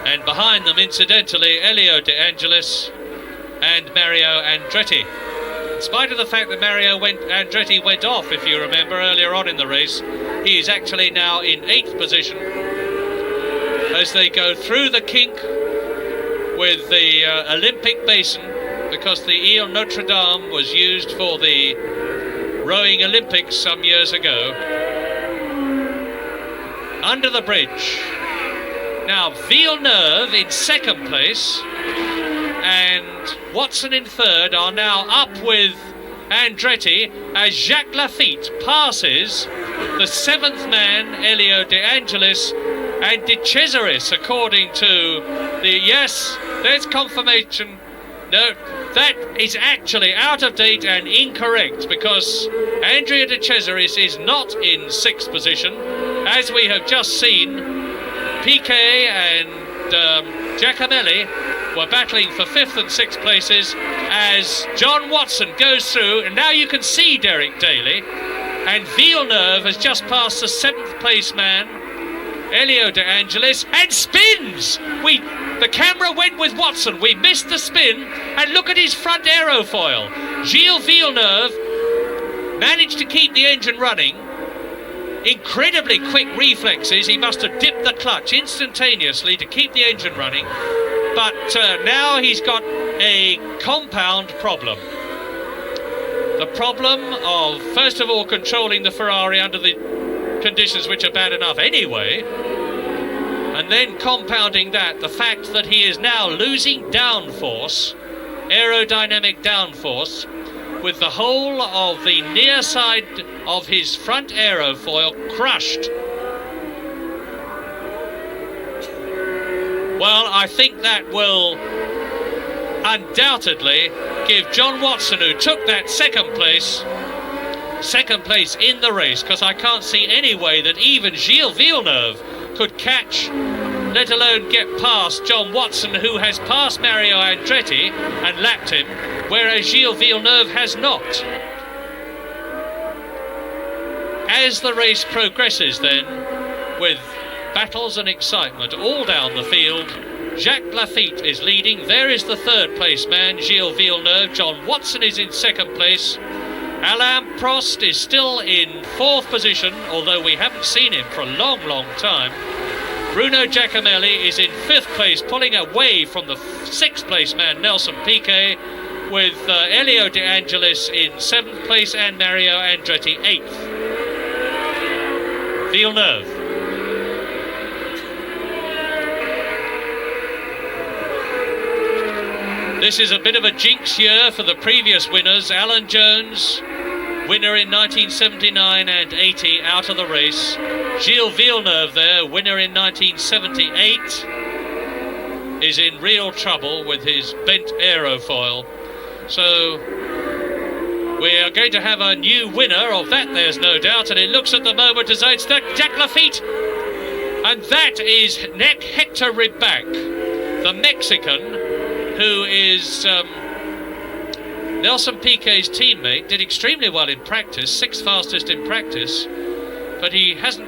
And behind them, incidentally, Elio De Angelis and Mario Andretti. In spite of the fact that Andretti went off, if you remember, earlier on in the race, he is actually now in 8th position as they go through the kink with the Olympic basin, because the Ile Notre-Dame was used for the rowing Olympics some years ago. Under the bridge. Now Villeneuve in 2nd place and Watson in 3rd are now up with Andretti as Jacques Laffite passes the 7th man, Elio De Angelis, and De Cesaris, according to the... Yes, there's confirmation. No, that is actually out of date and incorrect, because Andrea De Cesaris is not in 6th position. As we have just seen, Piquet and Giacomelli were battling for 5th and 6th places as John Watson goes through, and now you can see Derek Daly, and Villeneuve has just passed the 7th place man, Elio De Angelis, and spins! The camera went with Watson, we missed the spin, and look at his front aerofoil. Gilles Villeneuve managed to keep the engine running. Incredibly quick reflexes, he must have dipped the clutch instantaneously to keep the engine running, but now he's got a compound problem. The problem of, first of all, controlling the Ferrari under the conditions which are bad enough anyway, and then compounding that, the fact that he is now losing downforce, aerodynamic downforce, with the whole of the near side of his front aerofoil crushed. Well, I think that will undoubtedly give John Watson, who took that second place in the race, because I can't see any way that even Gilles Villeneuve could catch, let alone get past John Watson, who has passed Mario Andretti and lapped him, whereas Gilles Villeneuve has not. As the race progresses then, with battles and excitement all down the field, Jacques Laffite is leading. There is the 3rd place man, Gilles Villeneuve. John Watson is in 2nd place. Alain Prost is still in 4th position, although we haven't seen him for a long, long time. Bruno Giacomelli is in 5th place, pulling away from the 6th place man, Nelson Piquet, with Elio De Angelis in 7th place and Mario Andretti 8th. Villeneuve. This is a bit of a jinx year for the previous winners. Alan Jones, winner in 1979 and 80, out of the race. Gilles Villeneuve there, winner in 1978, is in real trouble with his bent aerofoil. So we are going to have a new winner of that, there's no doubt, and it looks at the moment as though it's Jacques Laffite. And that is Hector Ribac, the Mexican, who is Nelson Piquet's teammate. Did extremely well in practice, 6th fastest in practice, but he hasn't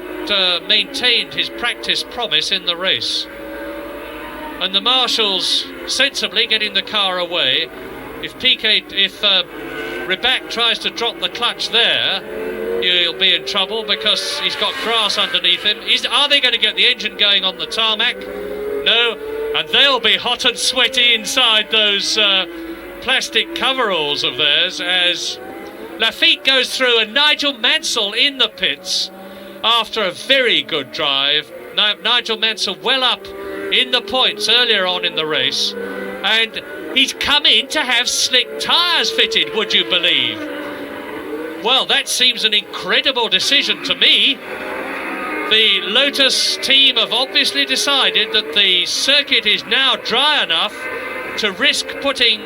maintained his practice promise in the race. And the marshals sensibly getting the car away. If Ribac tries to drop the clutch there, he'll be in trouble because he's got grass underneath him. Are they going to get the engine going on the tarmac? No. And they'll be hot and sweaty inside those plastic coveralls of theirs as Laffite goes through, and Nigel Mansell in the pits after a very good drive. Nigel Mansell well up in the points earlier on in the race, and he's come in to have slick tyres fitted, would you believe? Well, that seems an incredible decision to me. The Lotus team have obviously decided that the circuit is now dry enough to risk putting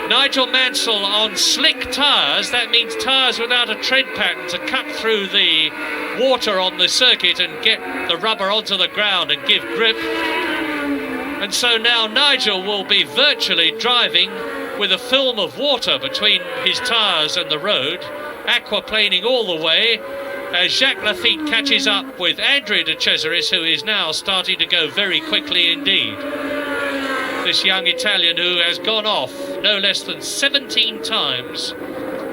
Nigel Mansell on slick tyres. That means tyres without a tread pattern to cut through the water on the circuit and get the rubber onto the ground and give grip. And so now Nigel will be virtually driving with a film of water between his tyres and the road, aquaplaning all the way, as Jacques Laffite catches up with Andrea de Cesaris, who is now starting to go very quickly indeed. This young Italian who has gone off no less than 17 times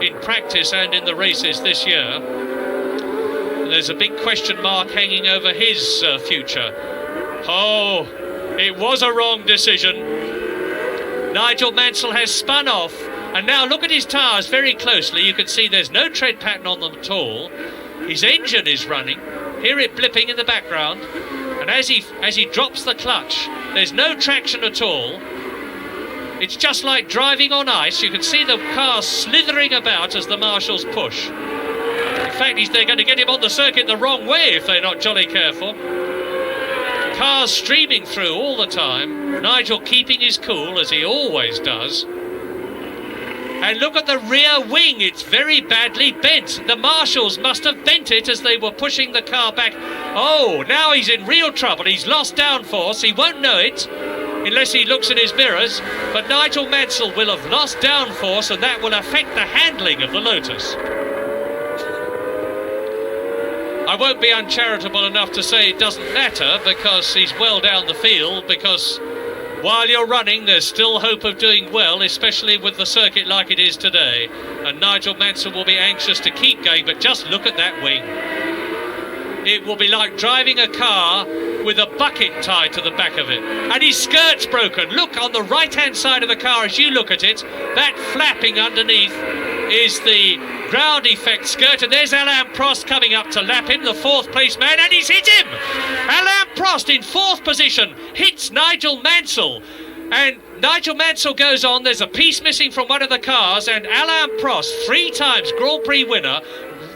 in practice and in the races this year. And there's a big question mark hanging over his future. Oh, it was a wrong decision. Nigel Mansell has spun off, and now look at his tyres very closely. You can see there's no tread pattern on them at all. His engine is running. Hear it blipping in the background. And as he drops the clutch, there's no traction at all. It's just like driving on ice. You can see the car slithering about as the marshals push. In fact, they're going to get him on the circuit the wrong way if they're not jolly careful. Cars streaming through all the time. Nigel keeping his cool, as he always does. And look at the rear wing, it's very badly bent. The marshals must have bent it as they were pushing the car back. Oh, now he's in real trouble. He's lost downforce. He won't know it unless he looks in his mirrors. But Nigel Mansell will have lost downforce, and that will affect the handling of the Lotus. I won't be uncharitable enough to say it doesn't matter, because he's well down the field, because while you're running, there's still hope of doing well, especially with the circuit like it is today. And Nigel Mansell will be anxious to keep going, but just look at that wing. It will be like driving a car with a bucket tied to the back of it. And his skirt's broken. Look on the right-hand side of the car as you look at it. That flapping underneath is the ground effect skirt, and there's Alain Prost coming up to lap him, the fourth place man, and he's hit him! Alain Prost in fourth position hits Nigel Mansell, and Nigel Mansell goes on. There's a piece missing from one of the cars, and Alain Prost, 3 times Grand Prix winner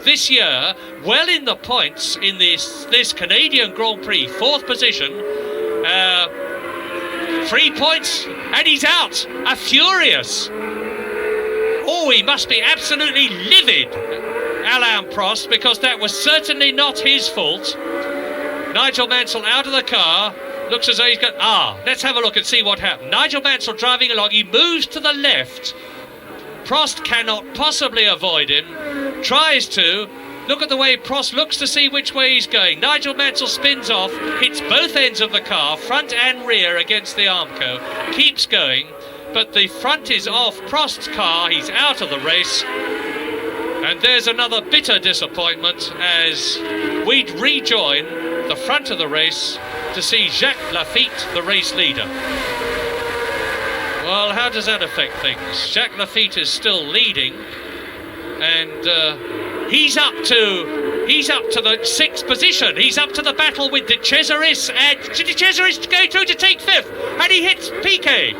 this year, well in the points in this Canadian Grand Prix, fourth position, 3 points, and he's out, furious. Oh, he must be absolutely livid, Alain Prost, because that was certainly not his fault. Nigel Mansell out of the car. Looks as though he's got... let's have a look and see what happened. Nigel Mansell driving along. He moves to the left. Prost cannot possibly avoid him. Tries to. Look at the way Prost looks to see which way he's going. Nigel Mansell spins off, hits both ends of the car, front and rear, against the Armco. Keeps going. But the front is off Prost's car. He's out of the race. And there's another bitter disappointment as we rejoin the front of the race to see Jacques Laffite, the race leader. Well, how does that affect things? Jacques Laffite is still leading, and he's up to the 6th position. He's up to the battle with de Cesaris, and de Cesaris going through to take 5th, and he hits Piquet.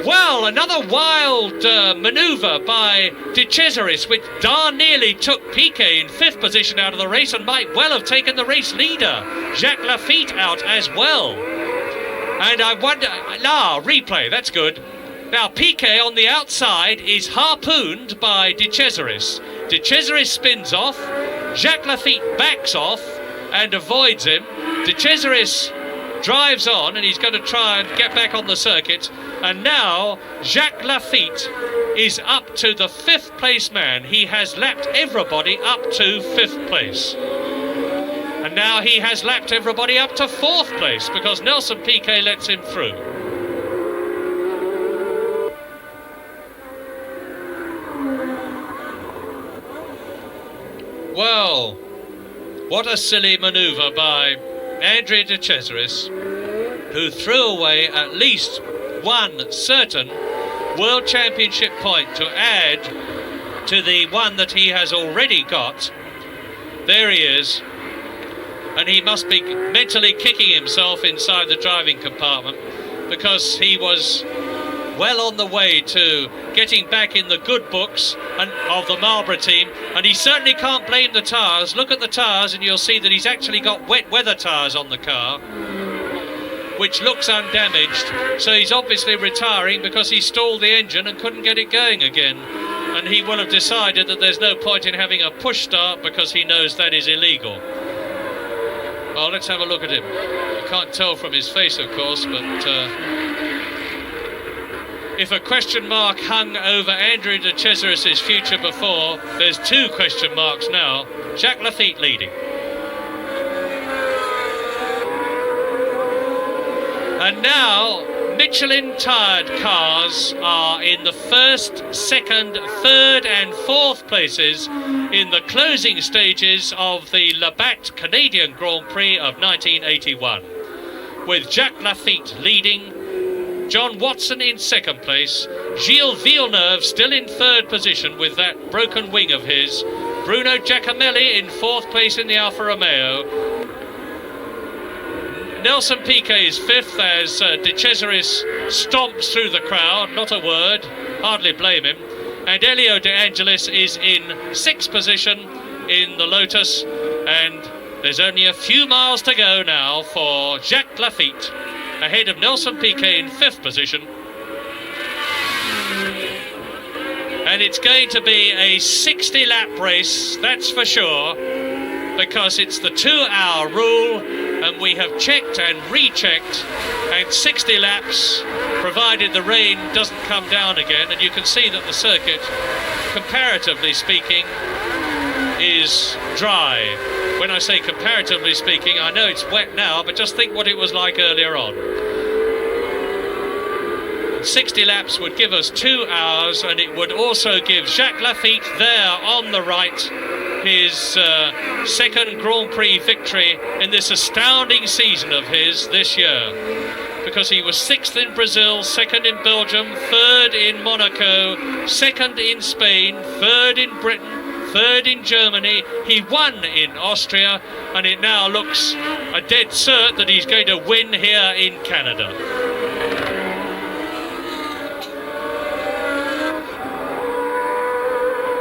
Well, another wild manoeuvre by de Cesaris, which darn nearly took Piquet in 5th position out of the race and might well have taken the race leader, Jacques Laffite, out as well. And I wonder... replay, that's good. Now, Piquet on the outside is harpooned by de Cesaris. De Cesaris spins off, Jacques Laffite backs off and avoids him. De Cesaris drives on, and he's going to try and get back on the circuit. And now Jacques Laffite is up to the 5th place man. He has lapped everybody up to 5th place. And now he has lapped everybody up to 4th place because Nelson Piquet lets him through. Well, what a silly manoeuvre by Andrea de Cesaris, who threw away at least one certain World Championship point to add to the one that he has already got. There he is, and he must be mentally kicking himself inside the driving compartment because he was well on the way to getting back in the good books of the Marlboro team, and he certainly can't blame the tyres. Look at the tyres and you'll see that he's actually got wet weather tyres on the car, which looks undamaged, so he's obviously retiring because he stalled the engine and couldn't get it going again, and he will have decided that there's no point in having a push start because he knows that is illegal. Well, let's have a look at him. You can't tell from his face, of course, but if a question mark hung over Andrew de Cesaris's future before, there's 2 question marks now. Jacques Laffite leading. And now, Michelin-tired cars are in the 1st, 2nd, 3rd and 4th places in the closing stages of the Labatt Canadian Grand Prix of 1981. With Jacques Laffite leading, John Watson in 2nd place, Gilles Villeneuve still in 3rd position with that broken wing of his, Bruno Giacomelli in 4th place in the Alfa Romeo, Nelson Piquet is 5th as De Cesaris stomps through the crowd, not a word, hardly blame him. And Elio De Angelis is in 6th position in the Lotus, and there's only a few miles to go now for Jacques Laffite, ahead of Nelson Piquet in 5th position. And it's going to be a 60-lap race, that's for sure, because it's the 2-hour rule, and we have checked and rechecked, and 60 laps, provided the rain doesn't come down again. And you can see that the circuit, comparatively speaking, is dry. When I say comparatively speaking, I know it's wet now, but just think what it was like earlier on. 60 laps would give us 2 hours, and it would also give Jacques Laffite there on the right his 2nd Grand Prix victory in this astounding season of his this year, because he was 6th in Brazil, 2nd in Belgium, 3rd in Monaco, 2nd in Spain, 3rd in Britain, 3rd in Germany. He won in Austria, and it now looks a dead cert that he's going to win here in Canada.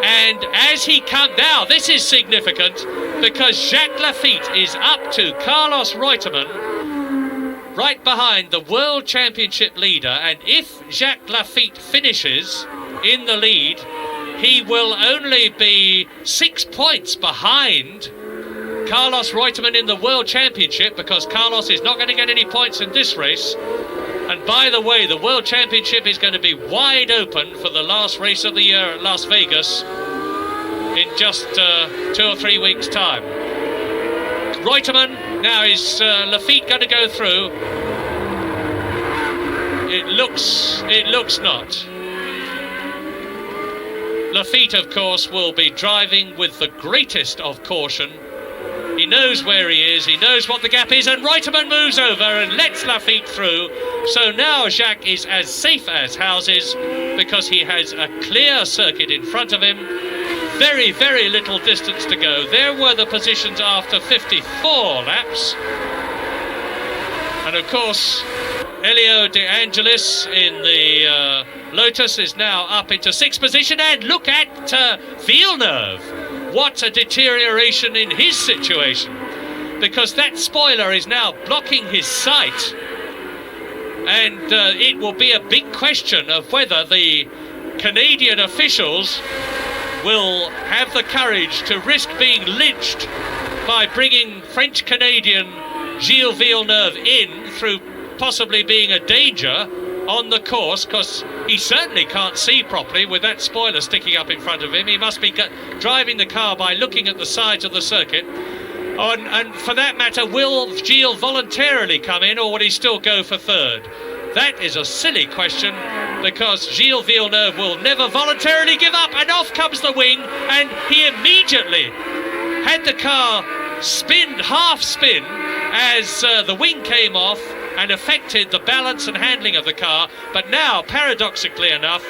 And as he comes now, this is significant because Jacques Laffite is up to Carlos Reutemann, right behind the World Championship leader. And if Jacques Laffite finishes in the lead, he will only be 6 points behind Carlos Reutemann in the World Championship, because Carlos is not going to get any points in this race. And by the way, the World Championship is going to be wide open for the last race of the year at Las Vegas in just 2 or 3 weeks' time. Reutemann, now is Laffite going to go through? It looks not. Laffite, of course, will be driving with the greatest of caution. He knows where he is, he knows what the gap is, and Reutemann moves over and lets Laffite through. So now Jacques is as safe as houses, because he has a clear circuit in front of him. Very, very little distance to go. There were the positions after 54 laps. And of course, Elio De Angelis in the Lotus is now up into 6th position. And look at Villeneuve. What a deterioration in his situation, because that spoiler is now blocking his sight, and it will be a big question of whether the Canadian officials will have the courage to risk being lynched by bringing French-Canadian Gilles Villeneuve in through possibly being a danger on the course, because he certainly can't see properly with that spoiler sticking up in front of him. He must be driving the car by looking at the sides of the circuit. And for that matter, will Gilles voluntarily come in, or will he still go for 3rd? That is a silly question, because Gilles Villeneuve will never voluntarily give up, and off comes the wing, and he immediately had the car half spin as the wing came off and affected the balance and handling of the car. But now, paradoxically enough,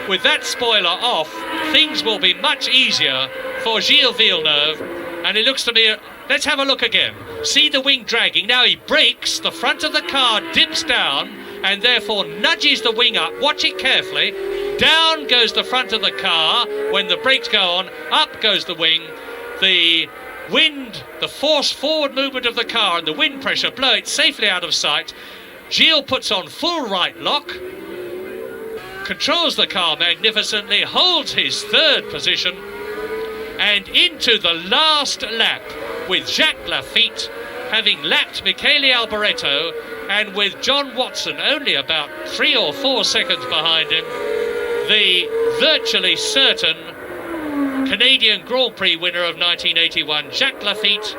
with that spoiler off, things will be much easier for Gilles Villeneuve. And it looks to me, let's have a look again. See the wing dragging. Now he brakes, the front of the car dips down and therefore nudges the wing up. Watch it carefully. Down goes the front of the car when the brakes go on, up goes the wing. The wind, the force forward movement of the car and the wind pressure blow it safely out of sight. Gilles puts on full right lock, controls the car magnificently, holds his 3rd position, and into the last lap with Jacques Laffite having lapped Michele Alboreto, and with John Watson only about 3 or 4 seconds behind him, the virtually certain Canadian Grand Prix winner of 1981, Jacques Laffite,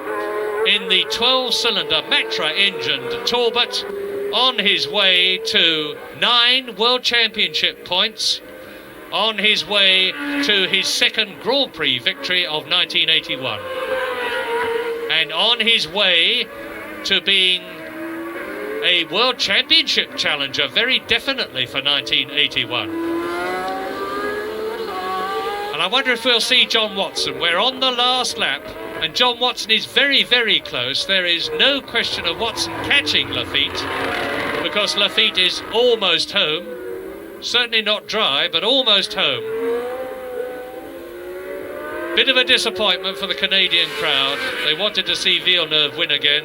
in the 12-cylinder Matra-engined Talbot, on his way to 9 World Championship points, on his way to his second Grand Prix victory of 1981, and on his way to being a World Championship challenger very definitely for 1981. And I wonder if we'll see John Watson. We're on the last lap, and John Watson is very, very close. There is no question of Watson catching Laffite, because Laffite is almost home. Certainly not dry, but almost home. Bit of a disappointment for the Canadian crowd. They wanted to see Villeneuve win again,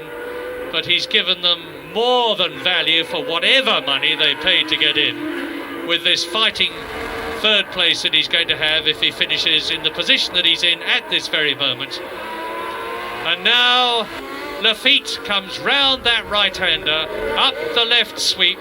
but he's given them more than value for whatever money they paid to get in, with this fighting third place that he's going to have if he finishes in the position that he's in at this very moment. And now Laffite comes round that right-hander, up the left sweep,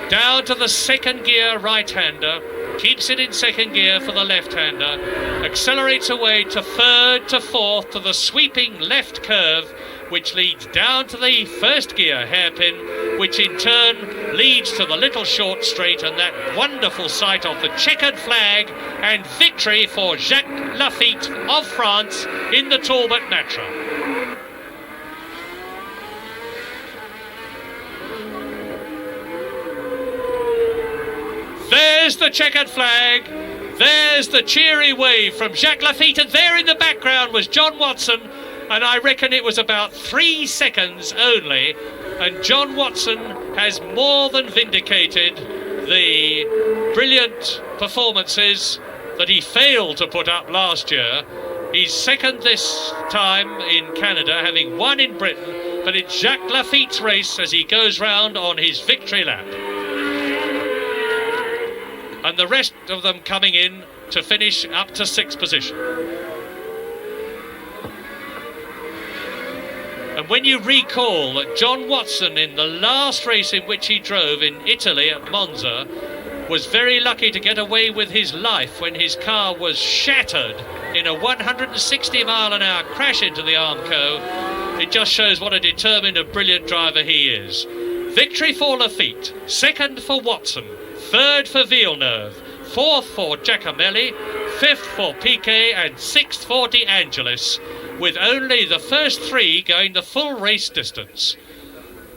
down to the second gear right-hander, keeps it in second gear for the left-hander, accelerates away to third to fourth to the sweeping left curve, which leads down to the first gear hairpin, which in turn leads to the little short straight and that wonderful sight of the checkered flag and victory for Jacques Laffite of France in the Talbot Matra. There's the checkered flag, there's the cheery wave from Jacques Laffite, and there in the background was John Watson, and I reckon it was about 3 seconds only, and John Watson has more than vindicated the brilliant performances that he failed to put up last year. He's second this time in Canada, having won in Britain, but it's Jacques Laffite's race as he goes round on his victory lap. And the rest of them coming in to finish up to 6th position. And when you recall that John Watson, in the last race in which he drove in Italy at Monza, was very lucky to get away with his life when his car was shattered in a 160-mile-an-hour crash into the Armco, it just shows what a determined and brilliant driver he is. Victory for Laffite, second for Watson, third for Villeneuve, fourth for Giacomelli, fifth for Piquet, and sixth for De Angelis, with only the first 3 going the full race distance.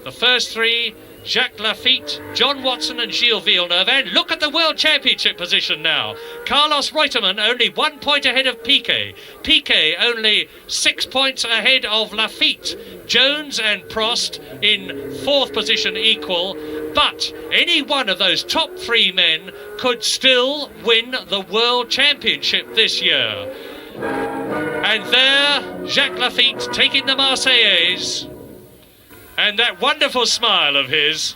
The first 3, Jacques Laffite, John Watson and Gilles Villeneuve, and look at the World Championship position now. Carlos Reutemann only 1 point ahead of Piquet. Piquet only 6 points ahead of Laffite. Jones and Prost in 4th position equal, but any one of those top 3 men could still win the World Championship this year. And there, Jacques Laffite taking the Marseillaise, and that wonderful smile of his.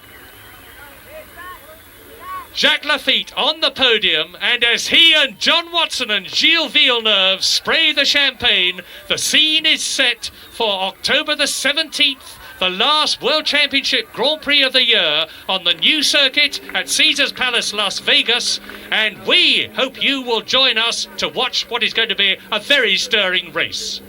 Jacques Laffite on the podium, and as he and John Watson and Gilles Villeneuve spray the champagne, the scene is set for October the 17th, the last World Championship Grand Prix of the year on the new circuit at Caesars Palace, Las Vegas, and we hope you will join us to watch what is going to be a very stirring race.